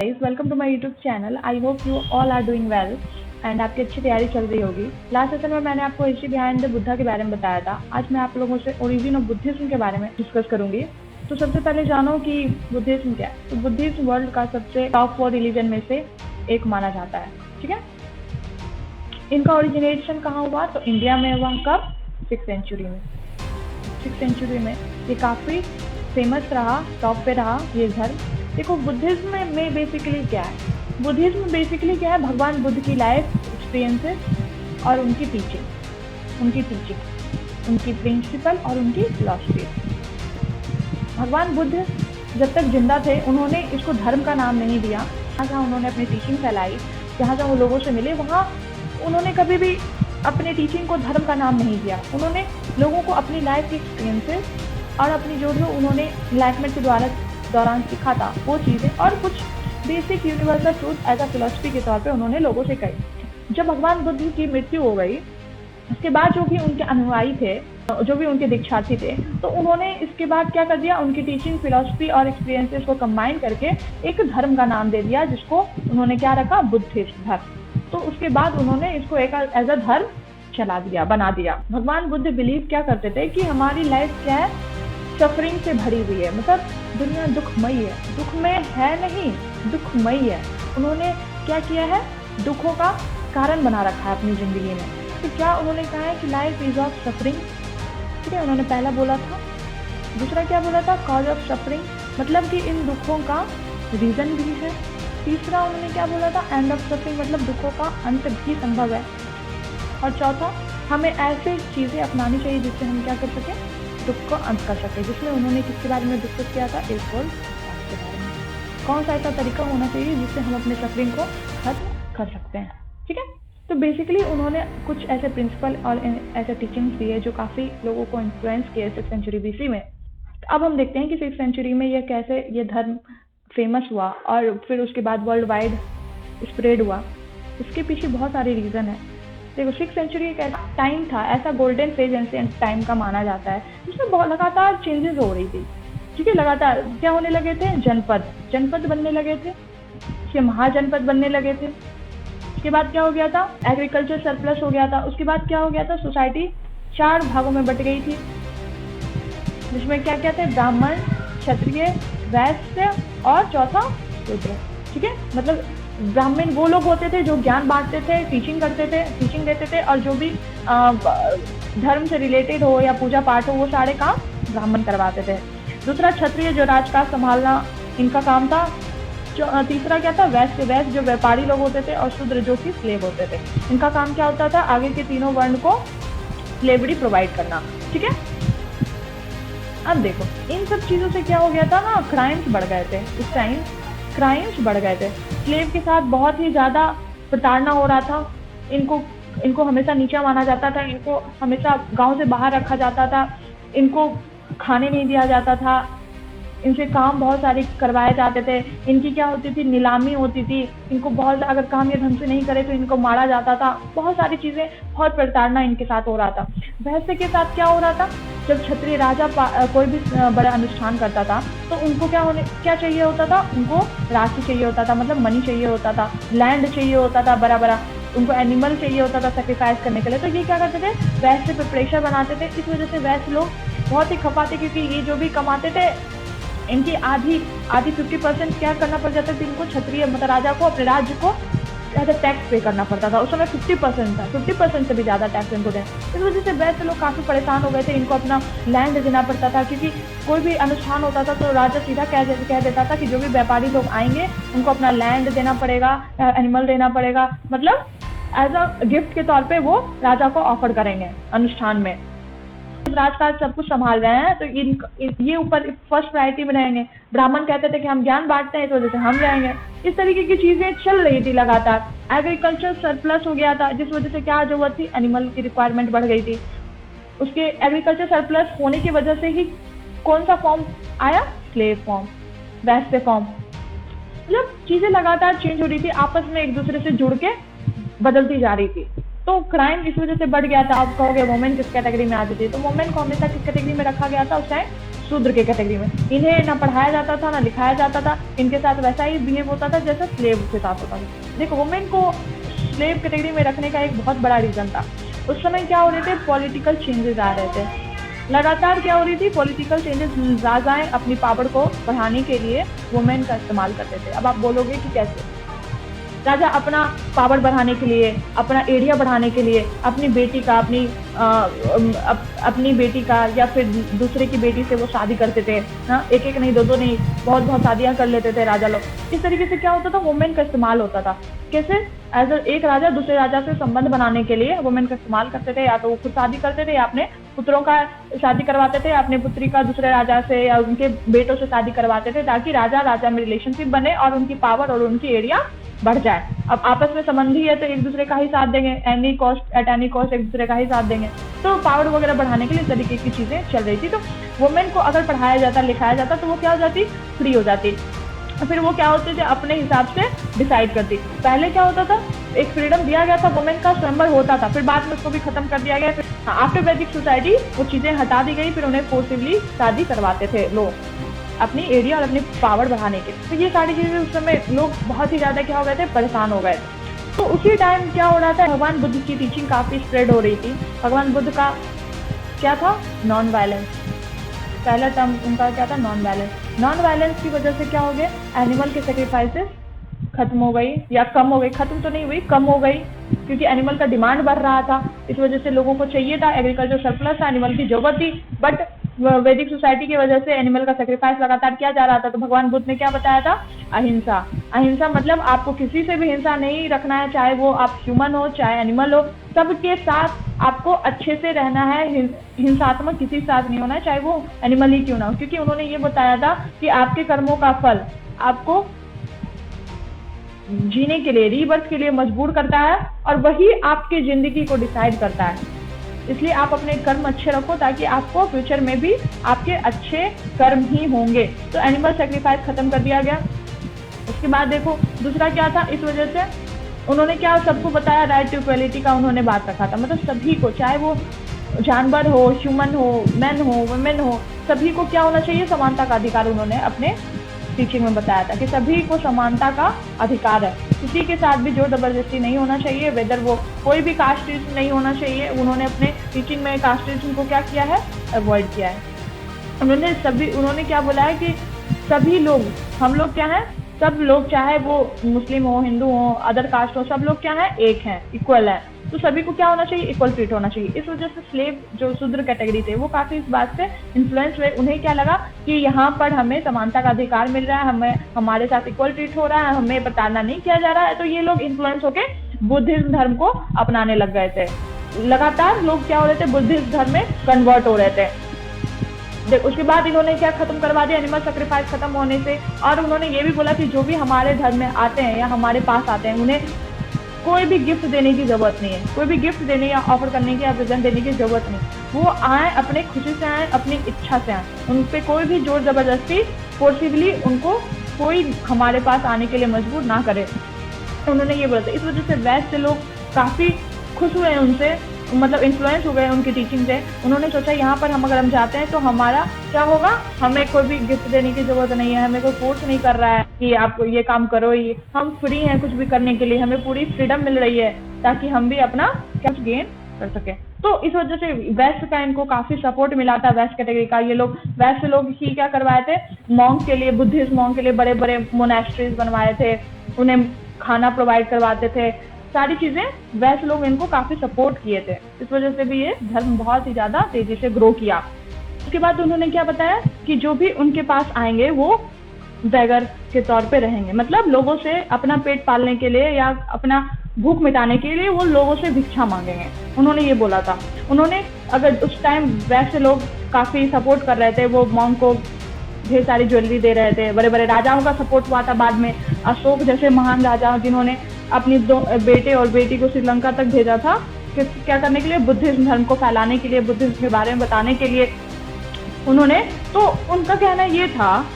Guys, welcome to my YouTube channel. I hope you all are doing well and आपकी अच्छी तैयारी चल रही होगी। लास्ट सेशन में मैंने आपको हिस्ट्री बिहाइंड द बुद्धा के बारे में बताया था। आज मैं आप लोगों से ओरिजिन ऑफ बुद्धिज्म के बारे में डिस्कस करूंगी। तो सबसे पहले जानो कि बुद्धिज्म क्या है। तो बुद्धिज्म वर्ल्ड का सबसे टॉप 4 रिलीजन में से एक माना जाता है। ठीक है, इनका ओरिजिनेशन कहाँ हुआ? तो इंडिया में हुआ। कब? 6th सेंचुरी में। 6th सेंचुरी में ये काफ़ी फेमस रहा, टॉप पे रहा ये धर्म। देखो, बुद्धिज्म में बेसिकली क्या है? बुद्धिज्म बेसिकली क्या है? भगवान बुद्ध की लाइफ एक्सपीरियंसेस और उनकी टीचिंग, उनकी प्रिंसिपल और उनकी फिलॉसफी। भगवान बुद्ध जब तक जिंदा थे उन्होंने इसको धर्म का नाम नहीं दिया। जहाँ उन्होंने अपनी टीचिंग फैलाई, जहाँ वो लोगों से मिले, वहाँ उन्होंने कभी भी अपने टीचिंग को धर्म का नाम नहीं दिया। उन्होंने लोगों को अपनी लाइफ के एक्सपीरियंसेस और अपनी जो उन्होंने इनलाइटमेंट के दौरान सीखा था वो चीज़ें और कुछ basic universal truth as a philosophy के तौर पे उन्होंने लोगों से कही। जब भगवान बुद्ध की मृत्यु हो गई, उसके बाद जो भी उनके अनुयायी थे, जो भी उनके दीक्षार्थी थे, तो उन्होंने इसके बाद क्या कर दिया? उनकी टीचिंग, फिलॉसफी और एक्सपीरियंसेस को कंबाइन करके एक धर्म का नाम दे दिया, जिसको उन्होंने क्या रखा? बुद्धिस्ट धर्म। तो उसके बाद उन्होंने इसको एक एज अ धर्म बना दिया। भगवान बुद्ध बिलीव क्या करते थे कि हमारी लाइफ क्या है? सफरिंग से भरी हुई है, मतलब दुनिया दुखमयी है। दुख में है नहीं, दुखमयी है। उन्होंने क्या किया है? दुखों का कारण बना रखा है अपनी जिंदगी में। तो क्या उन्होंने कहा है कि लाइफ इज ऑफ सफरिंग। ठीक है, उन्होंने पहला बोला था। दूसरा क्या बोला था? कॉज ऑफ सफरिंग, मतलब कि इन दुखों का रीजन भी है। तीसरा उन्होंने क्या बोला था? एंड ऑफ सफरिंग, मतलब दुखों का अंत भी संभव है। और चौथा, हमें ऐसे चीज़ें अपनानी चाहिए जिससे हम क्या कर सकें? दुख को अंत कर सकें। जिसमें उन्होंने किसके बारे में डिस्कस किया था? इस वर्ल्ड के बारे में। कौन सा ऐसा तरीका होना चाहिए जिससे हम अपने सफरिंग को खत्म कर सकते हैं। ठीक है, तो बेसिकली उन्होंने कुछ ऐसे प्रिंसिपल और ऐसे टीचिंग्स दिए जो काफ़ी लोगों को इन्फ्लुएंस किए 6th सेंचुरी BC में। अब हम देखते हैं कि 6th सेंचुरी में ये कैसे ये धर्म फेमस हुआ और फिर उसके बाद वर्ल्ड वाइड स्प्रेड हुआ। इसके पीछे बहुत सारे रीज़न है। देखो, 6th सेंचुरी एक ऐसा टाइम था, ऐसा गोल्डन फेज एंशिएंट टाइम का माना जाता है, जिसमें बहुत लगातार चेंजेस हो रही थी। ठीक है, लगातार क्या होने लगे थे? जनपद बनने लगे थे, फिर महाजनपद बनने लगे थे। उसके बाद क्या हो गया था? एग्रीकल्चर सरप्लस हो गया था। उसके बाद क्या हो गया था? सोसाइटी 4 भागों में बट गई थी, जिसमें क्या क्या थे? ब्राह्मण, क्षत्रिय, वैश्य और चौथा शूद्र। ठीक है, मतलब ब्राह्मण वो लोग होते थे जो ज्ञान बांटते थे, टीचिंग देते थे, और जो भी धर्म से रिलेटेड हो या पूजा पाठ हो, वो सारे काम ब्राह्मण करवाते थे। दूसरा क्षत्रिय, जो राजकाज संभालना इनका काम था। तीसरा क्या था? वैश्य, जो व्यापारी लोग होते थे, और शूद्र जो कि स्लेव होते थे। इनका काम क्या होता था? आगे के तीनों वर्ण को स्लेवरी प्रोवाइड करना। ठीक है, अब देखो, इन सब चीज़ों से क्या हो गया था ना? क्राइम्स बढ़ गए थे। उस टाइम क्राइम्स बढ़ गए थे। स्लेव के साथ बहुत ही ज़्यादा प्रताड़ना हो रहा था। इनको हमेशा नीचा माना जाता था। इनको हमेशा गांव से बाहर रखा जाता था। इनको खाने नहीं दिया जाता था। इनसे काम बहुत सारे करवाए जाते थे। इनकी क्या होती थी? नीलामी होती थी। इनको बहुत, अगर काम ये ढंग से नहीं करे तो इनको मारा जाता था। बहुत सारी चीज़ें, बहुत प्रताड़ना इनके साथ हो रहा था। वैश्य के साथ क्या हो रहा था? जब क्षत्रिय राजा कोई भी बड़ा अनुष्ठान करता था, तो उनको क्या चाहिए होता था? उनको राशि चाहिए होता था, मतलब मनी चाहिए होता था, लैंड चाहिए होता था, बड़ा उनको एनिमल चाहिए होता था सैक्रिफाइस करने के लिए। तो ये क्या करते थे? वैश्य पे प्रेशर बनाते थे। इस वजह से वैश्य लोग बहुत ही खपाते, क्योंकि ये जो भी कमाते थे, इनकी आधी 50% क्या करना पड़ जाता था इनको? क्षत्रिय मतलब राजा को, अपने राज्य को टैक्स पे करना पड़ता था। उस समय 50% था, 50% से भी ज़्यादा टैक्स इनको दें। इस वजह से वैसे लोग काफ़ी परेशान हो गए थे। इनको अपना लैंड देना पड़ता था, क्योंकि कोई भी अनुष्ठान होता था तो राजा सीधा कह देता था कि जो भी व्यापारी लोग आएंगे उनको अपना लैंड देना पड़ेगा, एनिमल देना पड़ेगा, मतलब एज अ गिफ्ट के तौर पे वो राजा को ऑफर करेंगे अनुष्ठान में। राजकाज सब कुछ संभाल रहे हैं, तो ये ऊपर फर्स्ट प्रायोरिटी में रहेंगे। ब्राह्मण कहते थे कि हम ज्ञान बांटते हैं, इस वजह से हम रहेंगे। इस तरीके की चीजें चल रही थी लगातार। एग्रीकल्चर सरप्लस हो गया था, जिस वजह से क्या जरूरत थी? एनिमल की रिक्वायरमेंट बढ़ गई थी। उसके एग्रीकल्चर सरप्लस होने की वजह से ही कौन सा फॉर्म आया? स्लेव फॉर्म, वैश्य फॉर्म। मतलब चीजें लगातार चेंज हो रही थी, आपस में एक दूसरे से जुड़ के बदलती जा रही थी। तो क्राइम इस वजह से बढ़ गया था। आप कहोगे वोमेन किस कैटेगरी में आती थी? तो वोमेन को हमेशा किस कैटेगरी में रखा गया था? उस टाइम शूद्र के कैटेगरी में। इन्हें ना पढ़ाया जाता था, ना लिखाया जाता था, इनके साथ वैसा ही बिहेव होता था जैसा स्लेव के साथ होता था। देखो, वुमेन को स्लेव कैटेगरी में रखने का एक बहुत बड़ा रीजन था। उस समय क्या हो रहे थे, पॉलिटिकल चेंजेस आ रहे थे, लगातार क्या हो रही थी, पॉलिटिकल चेंजेस। राजाएं अपनी पावर को बढ़ाने के लिए वुमेन का इस्तेमाल करते थे। अब आप बोलोगे कि कैसे? राजा अपना पावर बढ़ाने के लिए, अपना एरिया बढ़ाने के लिए अपनी बेटी का अपनी बेटी का या फिर दूसरे की बेटी से वो शादी करते थे। हाँ, एक एक नहीं, दो दो नहीं, बहुत बहुत शादियां कर लेते थे राजा लोग। इस तरीके से क्या होता था, वुमेन का इस्तेमाल होता था। कैसे? एक राजा दूसरे राजा से संबंध बनाने के लिए वुमेन का इस्तेमाल करते थे। या तो वो खुद शादी करते थे, या अपने पुत्रों का शादी करवाते थे, अपने पुत्री का दूसरे राजा से या उनके बेटों से शादी करवाते थे, ताकि राजा में रिलेशनशिप बने और उनकी पावर और उनकी एरिया बढ़ जाए। अब आपस में संबंधी है तो एक दूसरे का ही साथ देंगे, एट एनी कॉस्ट एक दूसरे का ही साथ देंगे। तो पावर वगैरह बढ़ाने के लिए इस तरीके की चीजें चल रही थी। तो वुमेन को अगर पढ़ाया जाता, लिखाया जाता, तो वो क्या हो जाती, फ्री हो जाती। फिर वो क्या होते थे, अपने हिसाब से डिसाइड करती। पहले क्या होता था, एक फ्रीडम दिया गया था, वुमेन का स्वयंवर होता था, फिर बाद में उसको भी खत्म कर दिया गया। फिर आफ्टर वैदिक सोसाइटी वो चीजें हटा दी गई, फिर उन्हें फोर्सिवली शादी करवाते थे लोग अपनी एरिया और अपनी पावर बढ़ाने के। तो ये सारी चीजें उस समय लोग बहुत ही ज्यादा क्या हो गए थे, परेशान हो गए थे। तो उसी टाइम क्या हो रहा था, भगवान बुद्ध की टीचिंग काफी स्प्रेड हो रही थी। भगवान बुद्ध का क्या था, नॉन वायलेंस। पहला टर्म उनका क्या था, नॉन वायलेंस। नॉन वायलेंस की वजह से क्या हो गया, एनिमल के सेक्रीफाइसेस खत्म हो गई या कम हो गई। खत्म तो नहीं हुई, कम हो गई, क्योंकि एनिमल का डिमांड बढ़ रहा था। इस वजह से लोगों को चाहिए था, एग्रीकल्चर सरप्लस था, एनिमल की जरूरत थी। बट वैदिक सोसाइटी की वजह से एनिमल का सेक्रीफाइस लगातार किया जा रहा था। तो भगवान बुद्ध ने क्या बताया था, अहिंसा। अहिंसा मतलब आपको किसी से भी हिंसा नहीं रखना है, चाहे वो आप ह्यूमन हो चाहे एनिमल हो, सबके साथ आपको अच्छे से रहना है। हिंसात्मक किसी के साथ नहीं होना है, चाहे वो एनिमल ही क्यों ना हो। क्योंकि उन्होंने ये बताया था कि आपके कर्मों का फल आपको जीने के लिए, रीबर्थ के लिए मजबूर करता है, और वही आपकी जिंदगी को डिसाइड करता है। इसलिए आप अपने कर्म अच्छे रखो, ताकि आपको फ्यूचर में भी आपके अच्छे कर्म ही होंगे। तो एनिमल सेक्रीफाइस खत्म कर दिया गया। उसके बाद देखो दूसरा क्या था, इस वजह से उन्होंने क्या सबको बताया, राइट टू इक्वलिटी का उन्होंने बात रखा था। मतलब सभी को, चाहे वो जानवर हो, ह्यूमन हो, मैन हो, वुमेन हो, सभी को क्या होना चाहिए, समानता का अधिकार उन्होंने अपने टीचिंग में बताया था कि सभी को समानता का अधिकार है। किसी के साथ भी जोर जबरदस्ती नहीं होना चाहिए, वेदर वो कोई भी कास्टिज्म नहीं होना चाहिए। उन्होंने अपने टीचिंग में कास्टिज्म को क्या किया है, अवॉइड किया है। उन्होंने क्या बोला है कि सभी लोग, हम लोग क्या है, सब लोग, चाहे वो मुस्लिम हो, हिंदू हो, अदर कास्ट हो, सब लोग क्या है, एक हैं, इक्वल है। तो सभी को क्या होना चाहिए, इक्वल ट्रीट होना चाहिए। इस वजह से स्लेव जो शूद्र कैटेगरी थे वो काफी इस बात से इन्फ्लुएंस हुए। उन्हें क्या लगा कि यहाँ पर हमें समानता का अधिकार मिल रहा है, हमें हमारे साथ इक्वल ट्रीट हो रहा है, हमें प्रताड़ना नहीं किया जा रहा है। तो ये लोग इन्फ्लुएंस होके बुद्धिज्म धर्म को अपनाने लग गए थे। लगातार लोग क्या हो रहे थे, बुद्धिज्म धर्म में कन्वर्ट हो रहे थे। उसके बाद इन्होंने क्या खत्म करवा दिया, एनिमल सेक्रीफाइस खत्म होने से। और उन्होंने ये भी बोला कि जो भी हमारे धर्म में आते हैं या हमारे पास आते हैं, उन्हें कोई भी गिफ्ट देने की जरूरत नहीं है, कोई भी गिफ्ट देने या ऑफर करने की या प्रेजेंट देने की जरूरत नहीं। वो आए अपने खुशी से आए, अपनी इच्छा से आए, उन पे कोई भी जोर जबरदस्ती फोर्सिबली उनको कोई हमारे पास आने के लिए मजबूर ना करे। उन्होंने ये बोला था। इस वजह से वैसे लोग काफी खुश हुए उनसे, मतलब इन्फ्लुएंस हो गए उनकी टीचिंग से। उन्होंने सोचा यहाँ पर अगर हम जाते हैं तो हमारा क्या होगा, हमें कोई भी गिफ्ट देने की जरूरत नहीं है, हमें कोई फोर्स नहीं कर रहा है कि आप ये काम करो, ये हम फ्री हैं कुछ भी करने के लिए, हमें पूरी फ्रीडम मिल रही है ताकि हम भी अपना कुछ गेन कर सके। तो इस वजह से वेस्ट का इनको काफी सपोर्ट मिला था, वेस्ट कैटेगरी का। ये लोग वेस्ट लोग ही क्या करवाए थे, मॉन्क के लिए, बुद्धिस्ट मॉन्क के लिए बड़े बड़े मोनेस्ट्रीज बनवाए थे, उन्हें खाना प्रोवाइड करवाते थे, सारी चीजें वैसे लोग इनको काफी सपोर्ट किए थे। इस वजह से भी ये धर्म बहुत ही ज्यादा तेजी से ग्रो किया। उसके बाद उन्होंने क्या बताया कि जो भी उनके पास आएंगे वो बेगर के तौर पे रहेंगे, मतलब लोगों से अपना पेट पालने के लिए या अपना भूख मिटाने के लिए वो लोगों से भिक्षा मांगेंगे, उन्होंने ये बोला था। उन्होंने अगर उस टाइम वैसे लोग काफी सपोर्ट कर रहे थे, वो मॉन्क को ढेर सारी ज्वेलरी दे रहे थे, बड़े बड़े राजाओं का सपोर्ट हुआ था। बाद में अशोक जैसे महान राजा जिन्होंने अपनी 2 बेटे और बेटी को श्रीलंका तक भेजा था, क्या करने के लिए, बुद्धिज्म धर्म को फैलाने के लिए, बुद्धिज्म के बारे में बताने के लिए उन्होंने। तो उनका कहना ये था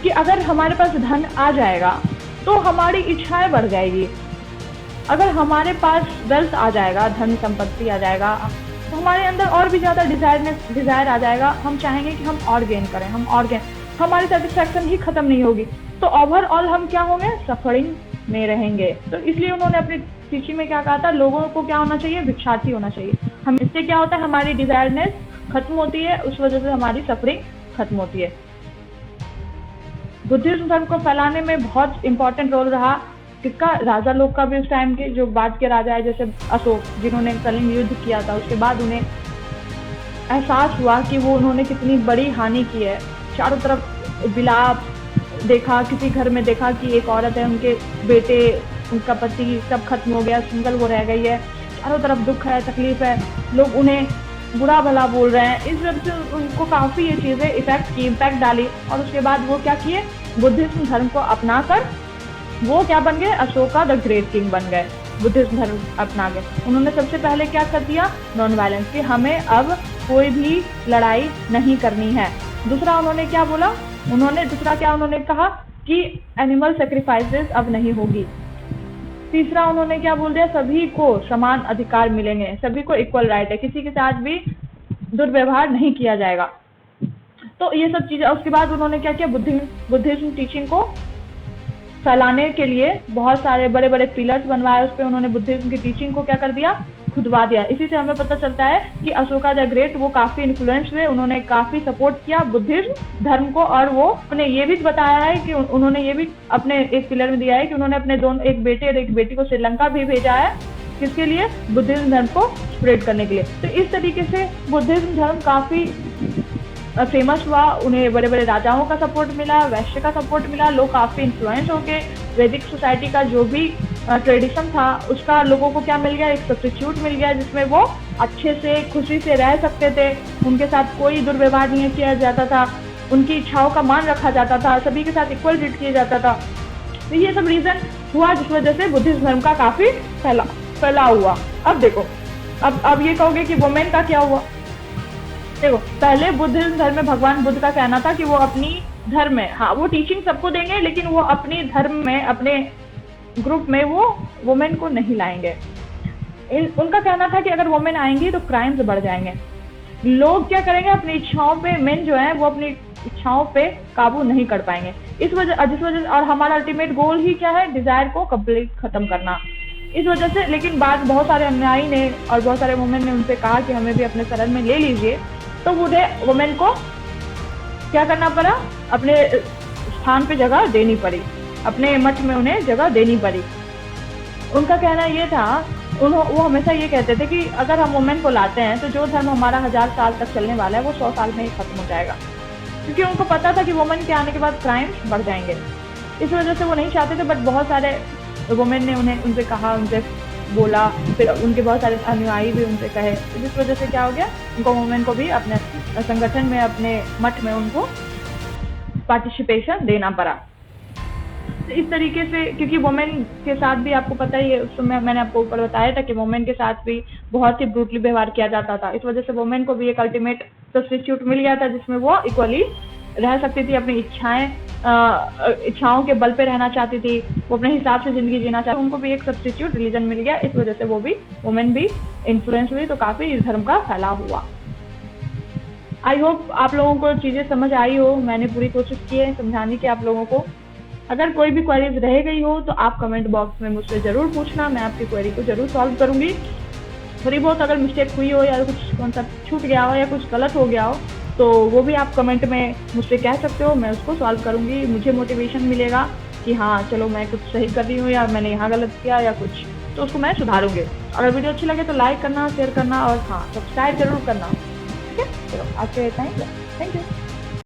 कि अगर हमारे पास धन आ जाएगा तो हमारी इच्छाएं बढ़ जाएगी। अगर हमारे पास वेल्थ आ जाएगा, धन संपत्ति आ जाएगा, तो हमारे अंदर और भी ज़्यादा डिज़ायर आ जाएगा, हम चाहेंगे कि हम और गेन करें, हम और गेन, हमारी सेटिस्फैक्शन ही खत्म नहीं होगी, तो ओवरऑल हम क्या होंगे, सफरिंग में रहेंगे। तो इसलिए उन्होंने अपनी टीचिंग में क्या कहा था, लोगों को क्या होना चाहिए, भिक्षार्थी होना चाहिए। हम इससे क्या होता है, हमारी डिजायरनेस खत्म होती है, उस वजह से हमारी सफरिंग खत्म होती है। बुद्धिज्म धर्म को फैलाने में बहुत इंपॉर्टेंट रोल रहा किसका, राजा लोग का भी। उस टाइम के जो बाद के राजा है जैसे अशोक, जिन्होंने कलिंग युद्ध किया था, उसके बाद उन्हें एहसास हुआ कि वो उन्होंने कितनी बड़ी हानि की है। चारों तरफ विलाप देखा, किसी घर में देखा कि एक औरत है, उनके बेटे, उनका पति सब खत्म हो गया, सिंगल वो रह गई है, चारों तरफ दुख है, तकलीफ है, लोग उन्हें बुरा भला बोल रहे हैं। इस वजह से उनको काफ़ी ये चीज़ें इम्पैक्ट डाली, और उसके बाद वो क्या किए, बुद्धिज्म धर्म को अपनाकर वो क्या बन गए, अशोका द ग्रेट किंग बन गए। बुद्धिज्म धर्म अपना गए। उन्होंने सबसे पहले क्या कर दिया, नॉन वायलेंस, कि हमें अब कोई भी लड़ाई नहीं करनी है। दूसरा उन्होंने क्या बोला, उन्होंने कहा कि एनिमल सेक्रीफाइसेस अब नहीं होगी। तीसरा उन्होंने क्या बोल दिया, सभी को समान अधिकार मिलेंगे, सभी को इक्वल राइट है, किसी के साथ भी दुर्व्यवहार नहीं किया जाएगा। तो ये सब चीजें, उसके बाद उन्होंने क्या किया, बुद्धिज्म टीचिंग को फैलाने के लिए बहुत सारे बड़े बड़े पिलर्स बनवाए, उस पर उन्होंने बुद्धिज्म की टीचिंग को क्या कर दिया, खुदवा दिया। इसी से हमें पता चलता है कि अशोका द ग्रेट वो काफी इन्फ्लुएंस हुए, उन्होंने काफी सपोर्ट किया बुद्धिज्म धर्म को, और वो उन्हें ये भी बताया है कि उन्होंने ये भी अपने एक पिलर में दिया है कि उन्होंने अपने एक बेटे और एक बेटी को श्रीलंका भी भेजा है, किसके लिए, बुद्धिज्म धर्म को स्प्रेड करने के लिए। तो इस तरीके से बुद्धिज्म धर्म काफी फेमस हुआ, उन्हें बड़े बड़े राजाओं का सपोर्ट मिला, वैश्य का सपोर्ट मिला, लोग काफी इन्फ्लुएंस हो गए। वैदिक सोसाइटी का जो भी ट्रेडिशन था उसका लोगों को क्या मिल गया, एक सब्स्टिट्यूट मिल गया, जिसमें वो अच्छे से खुशी से रह सकते थे, उनके साथ कोई दुर्व्यवहार नहीं किया जाता था, उनकी इच्छाओं का मान रखा जाता था, सभी के साथ इक्वल ट्रीट किया जाता था। तो ये सब रीजन हुआ जिस वजह से बुद्धिज्म धर्म का काफी फैलाव हुआ। अब देखो, अब ये कहोगे कि वुमेन का क्या हुआ। देखो, पहले बुद्धिज्म धर्म में भगवान बुद्ध का कहना था कि वो अपनी धर्म में, हाँ वो टीचिंग सबको देंगे, लेकिन वो अपने धर्म में, अपने ग्रुप में वो वुमेन को नहीं लाएंगे। उनका कहना था कि अगर वुमेन आएंगी तो क्राइम्स बढ़ जाएंगे, लोग क्या करेंगे, अपनी इच्छाओं पे, मेन जो है वो अपनी इच्छाओं पे काबू नहीं कर पाएंगे। जिस वजह और हमारा अल्टीमेट गोल ही क्या है, डिजायर को कंप्लीट खत्म करना। इस वजह से, लेकिन बाद बहुत सारे अनुयायी ने और बहुत सारे वुमेन ने उनसे कहा कि हमें भी अपने शरण में ले लीजिए, तो उन्हें वुमेन को क्या करना पड़ा, अपने स्थान पे जगह देनी पड़ी, अपने मठ में उन्हें जगह देनी पड़ी। उनका कहना ये था, वो हमेशा ये कहते थे कि अगर हम वुमेन को लाते हैं तो जो धर्म हमारा 1000 साल तक चलने वाला है वो 100 साल में ही खत्म हो जाएगा, क्योंकि उनको पता था कि वुमेन के आने के बाद क्राइम्स बढ़ जाएंगे। इस वजह से वो नहीं चाहते थे, बट बहुत सारे वुमेन ने उनसे कहा, उनसे बोला, फिर उनके बहुत सारे अनुयायी भी उनसे कहे, जिस वजह से क्या हो गया, उनको वुमेन को भी अपने संगठन में, अपने मठ में उनको पार्टिसिपेशन देना पड़ा। इस तरीके से, क्योंकि वुमेन के साथ भी आपको पता ही है, उस समय मैंने आपको ऊपर बताया था कि वुमेन के साथ भी बहुत ही ब्रूटली व्यवहार किया जाता था। इस वजह से वुमेन को भी एक अल्टीमेट सब्स्टिट्यूट मिल गया था जिसमें वो इक्वली रह सकती थी, अपनी इच्छाओं के बल पे रहना चाहती थी, वो अपने हिसाब से जिंदगी जीना चाहती, उनको भी एक सब्स्टिट्यूट रिलीजन मिल गया। इस वजह से वो भी, वुमेन भी इन्फ्लुएंस हुई, तो काफी इस धर्म का फैलाव हुआ। आई होप आप लोगों को चीजें समझ आई हो, मैंने पूरी कोशिश की है समझाने की आप लोगों को। अगर कोई भी क्वेरीज रह गई हो तो आप कमेंट बॉक्स में मुझसे जरूर पूछना, मैं आपकी क्वेरी को जरूर सॉल्व करूंगी। थोड़ी बहुत अगर मिस्टेक हुई हो या कुछ कॉन्सेप्ट छूट गया हो या कुछ गलत हो गया हो तो वो भी आप कमेंट में मुझसे कह सकते हो, मैं उसको सॉल्व करूंगी। मुझे मोटिवेशन मिलेगा कि हाँ चलो मैं कुछ सही कर रही हूँ या मैंने यहाँ गलत किया या कुछ, तो उसको मैं सुधारूंगी। अगर वीडियो अच्छी लगे तो लाइक करना, शेयर करना और हाँ सब्सक्राइब जरूर करना। ठीक है, चलो आज के इतना ही, थैंक यू।